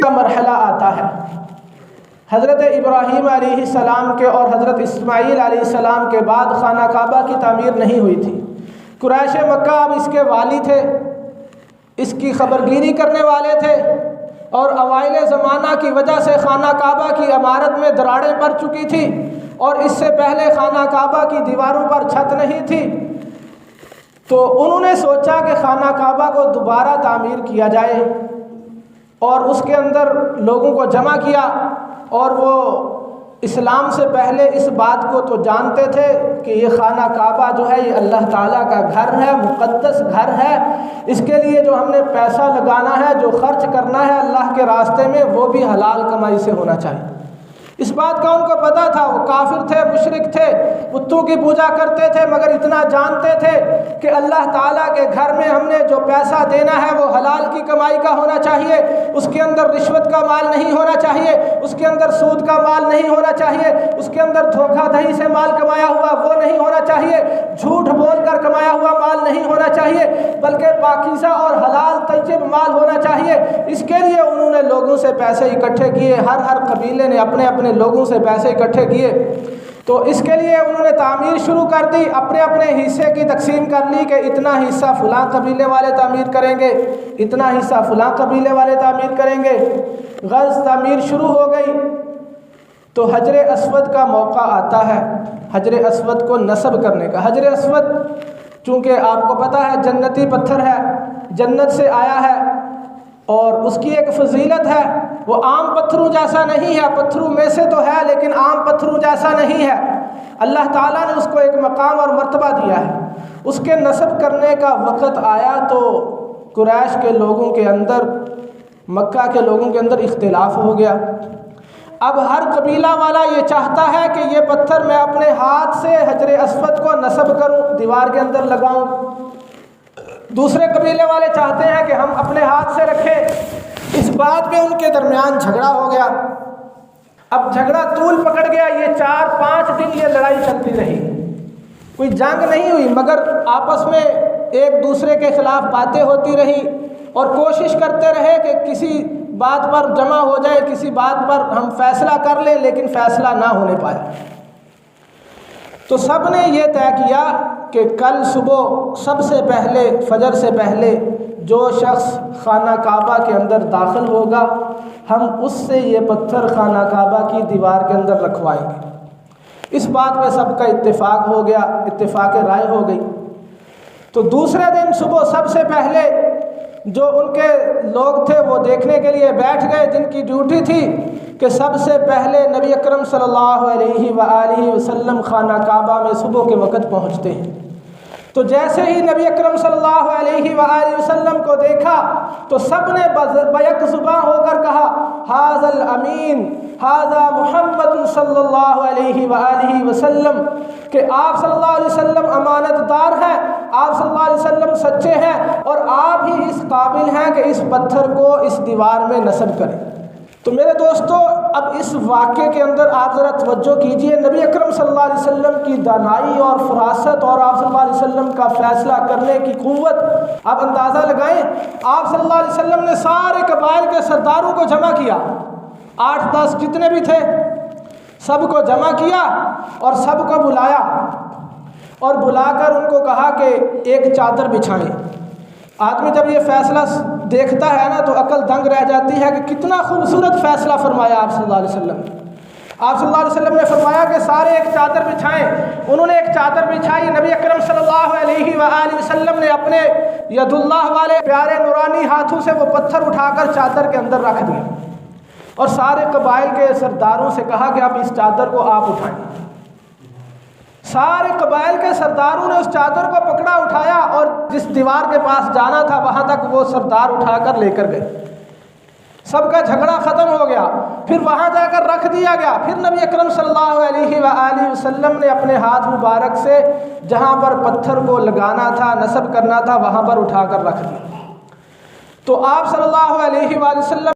का मरहला आता है। हज़रत इब्राहीम अलैहिस्सलाम के और हज़रत इस्माईल अलैहिस्सलाम के बाद खाना काबा की तामीर नहीं हुई थी। कुरैश मक्का अब इसके वाली थे, इसकी खबरगिरी करने वाले थे, और अवाइल ज़माना की वजह से खाना काबा की इमारत में दरारें पड़ चुकी थी, और इससे पहले खाना काबा की दीवारों पर छत नहीं थी। तो उन्होंने सोचा कि खाना काबा को दोबारा तामीर किया जाए, और उसके अंदर लोगों को जमा किया। और वो इस्लाम से पहले इस बात को तो जानते थे कि ये खाना काबा जो है ये अल्लाह ताला का घर है, मुक़द्दस घर है। इसके लिए जो हमने पैसा लगाना है, जो खर्च करना है अल्लाह के रास्ते में, वो भी हलाल कमाई से होना चाहिए। इस बात का उनको पता था। वो काफिर थे, मुशरिक थे, बुतों की पूजा करते थे, मगर इतना जानते थे कि अल्लाह ताला के घर में हमने जो पैसा देना है वो हलाल की कमाई का होना चाहिए। उसके अंदर रिश्वत का माल नहीं होना चाहिए, उसके अंदर सूद का माल नहीं होना चाहिए, उसके अंदर धोखाधड़ी से माल कमाया हुआ वो नहीं होना चाहिए, झूठ बोलकर कमाया हुआ माल नहीं होना चाहिए, बल्कि पाकीज़ा और हलाल तय्यब माल होना चाहिए। इसके लिए उन्होंने लोगों से पैसे इकट्ठे किए। हर कबीले ने अपने अपने लोगों से पैसे इकट्ठे किए। तो इसके लिए उन्होंने तामीर शुरू कर दी, अपने अपने हिस्से की तकसीम कर ली कि इतना हिस्सा फ़लाँ कबीले वाले तामीर करेंगे, इतना हिस्सा फ़लाँ कबीले वाले तामीर करेंगे। गर्ज़ तामीर शुरू हो गई। तो हजर अस्वद का मौका आता है, हजर अस्वद को नस्ब करने का। हजर अस्वद चूँकि आपको पता है जन्नती पत्थर है, जन्नत से आया है, और उसकी एक फजीलत है। वो आम पत्थरों जैसा नहीं है, पत्थरों में से तो है लेकिन आम पत्थरों जैसा नहीं है। अल्लाह ताला ने उसको एक मकाम और मर्तबा दिया है। उसके नस्ब करने का वक़्त आया तो कुरैश के लोगों के अंदर, मक्का के लोगों के अंदर इख्तिलाफ हो गया। अब हर कबीला वाला ये चाहता है कि ये पत्थर मैं अपने हाथ से हजर अस्वद को नस्ब करूं, दीवार के अंदर लगाऊं। दूसरे कबीले वाले चाहते हैं कि हम अपने हाथ से रखें। इस बात में उनके दरमियान झगड़ा हो गया। अब झगड़ा तूल पकड़ गया। ये 4-5 दिन ये लड़ाई चलती रही, कोई जंग नहीं हुई, मगर आपस में एक दूसरे के खिलाफ बातें होती रही, और कोशिश करते रहे कि किसी बात पर जमा हो जाए, किसी बात पर हम फैसला कर लें, लेकिन फैसला ना होने पाया। तो सब ने ये तय किया कि कल सुबह सबसे पहले, फजर से पहले जो शख्स खाना काबा के अंदर दाखिल होगा, हम उससे ये पत्थर खाना काबा की दीवार के अंदर रखवाएंगे। इस बात पे सबका इत्तेफाक हो गया, इत्तेफाक राय हो गई। तो दूसरे दिन सुबह सबसे पहले जो उनके लोग थे वो देखने के लिए बैठ गए, जिनकी ड्यूटी थी कि सबसे पहले नबी अकरम सल्लल्लाहु अलैहि वसल्लम खाना काबा में सुबह के वक़्त पहुँचते हैं। तो जैसे ही नबी अकरम सल्लल्लाहु अलैहि वसल्लम को देखा तो सब ने बैक ज़ुबान होकर कहा, हाज़ल अमीन, हाज़ा मुहम्मद सल्लल्लाहु अलैहि वसल्लम, कि आप सल्लल्लाहु अलैहि वसल्लम अमानतदार हैं, आप सल्लल्लाहु अलैहि वसल्लम सच्चे हैं, और आप ही इस काबिल हैं कि इस पत्थर को इस दीवार में नस्ब करें। तो मेरे दोस्तों, अब इस वाक़े के अंदर आप ज़रा तवज्जो कीजिए। नबी अकरम सल्लल्लाहु अलैहि वसल्लम की दानाई और फरासत, और आप सल्लल्लाहु अलैहि वसल्लम का फ़ैसला करने की क़ुव्वत आप अंदाज़ा लगाएं। आप सल्लल्लाहु अलैहि वसल्लम ने सारे कबाइल के सरदारों को जमा किया, 8-10 जितने भी थे सबको जमा किया, और सबको बुलाया, और बुलाकर उनको कहा कि एक चादर बिछाएं। आदमी जब ये फ़ैसला देखता है ना तो अकल दंग रह जाती है कि कितना खूबसूरत फ़ैसला फरमाया आप सल्लल्लाहु अलैहि वसल्लम। आप सल्लल्लाहु अलैहि वसल्लम ने फरमाया कि सारे एक चादर बिछाएं। उन्होंने एक चादर बिछाई। नबी अकरम सल्लल्लाहु अलैहि वसल्लम ने अपने यदुल्लाह वाले प्यारे नूरानी हाथों से वो पत्थर उठाकर चादर के अंदर रख दिया, और सारे कबाइल के सरदारों से कहा कि अब इस चादर को आप उठाएं। सारे कबाइल के सरदारों ने उस चादर को पकड़ा, उठाया, और जिस दीवार के पास जाना था वहां तक वो सरदार उठाकर लेकर गए। सबका झगड़ा ख़त्म हो गया। फिर वहां जाकर रख दिया गया। फिर नबी अकरम सल्लल्लाहु अलैहि वसल्लम ने अपने हाथ मुबारक से जहां पर पत्थर को लगाना था, नस्ब करना था, वहां पर उठाकर रख दिया। तो आप सल्लल्लाहु अलैहि वसल्लम